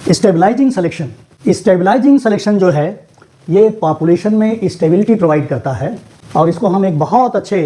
Stabilising selection. Stabilising selection जो है ये पॉपुलेशन में स्टेबिलिटी प्रोवाइड करता है और इसको हम एक बहुत अच्छे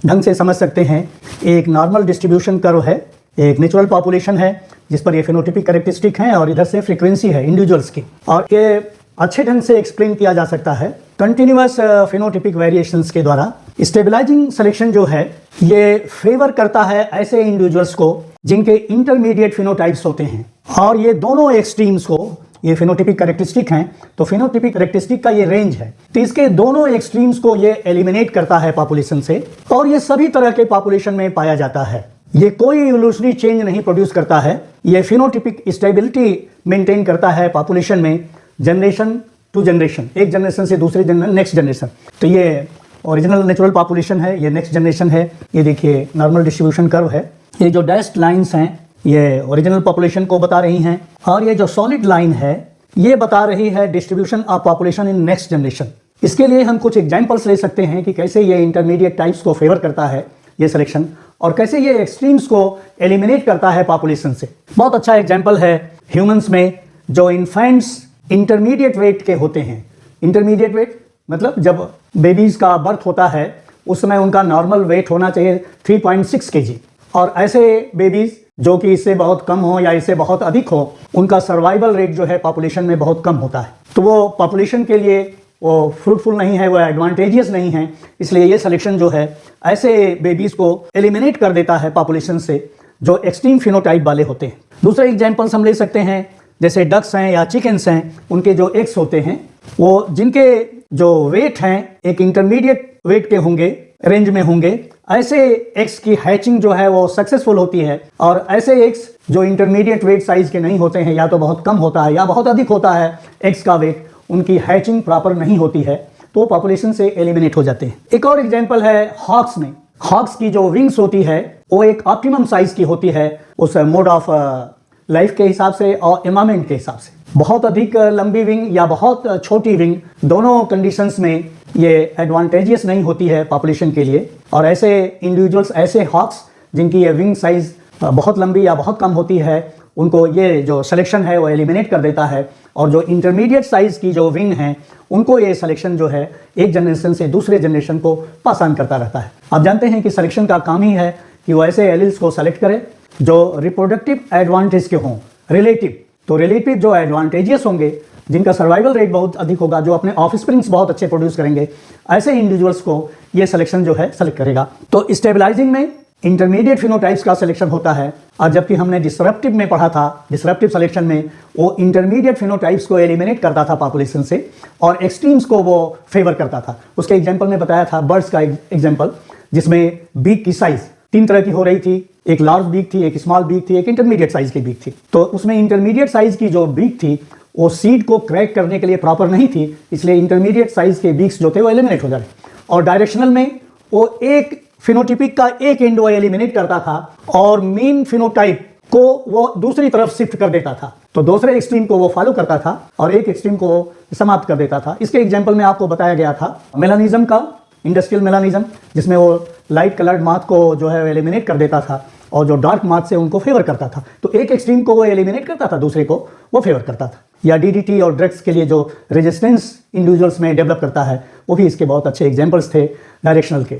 ढंग से समझ सकते हैं। एक नॉर्मल डिस्ट्रीब्यूशन कर्व है, एक नेचुरल पॉपुलेशन है जिस पर ये फिनोटिपिक कैरेक्टरिस्टिक हैं और इधर से फ्रीक्वेंसी है इंडिविजुअल्स की, और ये अच्छे ढंग से एक्सप्लेन किया जा सकता है कंटिन्यूअस फिनोटिपिक वेरिएशंस के द्वारा। स्टेबलाइजिंग सिलेक्शन जो है ये फेवर करता है ऐसे इंडिविजुअल्स को जिनके इंटरमीडिएट फिनोटाइप्स होते हैं, और ये दोनों एक्सट्रीम्स को, ये फिनोटिपिक कैरेक्टरिस्टिक हैं तो फिनोटिपिक कैरेक्टरिस्टिक का ये रेंज है, तो इसके दोनों एक्सट्रीम्स को ये एलिमिनेट करता है पॉपुलेशन से, और ये सभी तरह के पॉपुलेशन में पाया जाता है। ये कोई इवोल्यूशनरी चेंज नहीं प्रोड्यूस करता है, ये फिनोटिपिक स्टेबिलिटी मेंटेन करता है पॉपुलेशन में जनरेशन टू जनरेशन, एक जनरेशन से दूसरे नेक्स्ट जनरेशन। तो ये ओरिजिनल नेचुरल पॉपुलेशन है, ये नेक्स्ट जनरेशन है। ये देखिए नॉर्मल डिस्ट्रीब्यूशन कर्व है, ये जो डैश्ड लाइंस हैं ये ओरिजिनल पॉपुलेशन को बता रही हैं, और ये जो सॉलिड लाइन है ये बता रही है distribution of population in next generation. इसके लिए हम कुछ एग्जांपल्स ले सकते हैं कि कैसे ये इंटरमीडिएट टाइप्स को फेवर करता है ये सिलेक्शन, और कैसे ये एक्सट्रीम्स को एलिमिनेट करता है पॉपुलेशन से। बहुत अच्छा एग्जाम्पल है ह्यूमंस में, जो इन्फेंट्स इंटरमीडिएट वेट के होते हैं। इंटरमीडिएट वेट मतलब जब बेबीज़ का बर्थ होता है उस समय उनका नॉर्मल वेट होना चाहिए 3.6 kg, और ऐसे बेबीज़ जो कि इससे बहुत कम हो या इससे बहुत अधिक हो, उनका सर्वाइवल रेट जो है पॉपुलेशन में बहुत कम होता है। तो वो पॉपुलेशन के लिए वो फ्रूटफुल नहीं है, वो एडवांटेजियस नहीं है, इसलिए ये सिलेक्शन जो है ऐसे बेबीज़ को एलिमिनेट कर देता है पॉपुलेशन से जो एक्सट्रीम फिनोटाइप वाले होते हैं। दूसरे एग्जाम्पल्स हम ले सकते हैं, जैसे डक्स हैं या चिकन्स हैं, उनके जो एग्स होते हैं वो जिनके जो वेट हैं एक इंटरमीडिएट वेट के होंगे, रेंज में होंगे, ऐसे एग्स की हैचिंग जो है वो सक्सेसफुल होती है, और ऐसे एग्स जो इंटरमीडिएट वेट साइज के नहीं होते हैं, या तो बहुत कम होता है या बहुत अधिक होता है एग्स का वेट, उनकी हैचिंग प्रॉपर नहीं होती है, तो पॉपुलेशन से एलिमिनेट हो जाते हैं। एक और एग्जाम्पल है हॉक्स में। हॉक्स की जो विंग्स होती है वो एक ऑप्टिमम साइज की होती है उस मोड ऑफ लाइफ के हिसाब से और एनवायरमेंट के हिसाब से। बहुत अधिक लंबी विंग या बहुत छोटी विंग, दोनों कंडीशंस में ये एडवांटेजियस नहीं होती है पॉपुलेशन के लिए, और ऐसे इंडिविजुअल्स, ऐसे हॉक्स जिनकी ये विंग साइज बहुत लंबी या बहुत कम होती है, उनको ये जो सिलेक्शन है वो एलिमिनेट कर देता है, और जो इंटरमीडिएट साइज की जो विंग हैं उनको ये सिलेक्शन जो है एक जनरेशन से दूसरे जनरेशन को पास ऑन करता रहता है। आप जानते हैं कि सिलेक्शन का काम ही है कि वो ऐसे एलिल्स को सेलेक्ट करे जो रिप्रोडक्टिव एडवांटेज के हों, रिलेटिव, तो रिलेटिव जो एडवांटेजियस होंगे, जिनका सर्वाइवल रेट बहुत अधिक होगा, जो अपने ऑफस्प्रिंग्स बहुत अच्छे प्रोड्यूस करेंगे, ऐसे इंडिविजुअल्स को ये सिलेक्शन जो है सेलेक्ट करेगा। तो स्टेबलाइजिंग में इंटरमीडिएट फिनोटाइप्स का सिलेक्शन होता है, और जबकि हमने डिसरप्टिव में पढ़ा था, डिसरप्टिव सिलेक्शन में वो इंटरमीडिएट फिनोटाइप्स को एलिमिनेट करता था पॉपुलेशन से और एक्सट्रीम्स को वो फेवर करता था। उसके एग्जाम्पल में बताया था बर्ड्स का एग्जाम्पल, जिसमें बीक की साइज 3 तरह की हो रही थी, एक लार्ज बीक थी, एक स्मॉल बीक थी, एक इंटरमीडिएट साइज की बीक थी। तो उसमें इंटरमीडिएट साइज की जो बीक थी वो सीड को क्रैक करने के लिए प्रॉपर नहीं थी, इसलिए इंटरमीडिएट साइज के बीक्स जो थे वो एलिमिनेट हो जाते, और डायरेक्शनल में वो एक फिनोटिपिक का एक एंड वो एलिमिनेट करता था और मेन फिनोटाइप को वो दूसरी तरफ शिफ्ट कर देता था। तो दूसरे एक्सट्रीम को वो फॉलो करता था और एक एक्सट्रीम को वो समाप्त कर देता था। इसके एग्जाम्पल में आपको बताया गया था मेलानिज्म का, इंडस्ट्रियल मेलानिज्म, जिसमें वो लाइट कलर्ड माथ को जो है एलिमिनेट कर देता था और जो डार्क माथ से उनको फेवर करता था। तो एक एक्सट्रीम को वो एलिमिनेट करता था, दूसरे को वो फेवर करता था। या डीडीटी और ड्रग्स के लिए जो रेजिस्टेंस इंडिविजुअल्स में डेवलप करता है, वो भी इसके बहुत अच्छे एग्जाम्पल्स थे डायरेक्शनल के।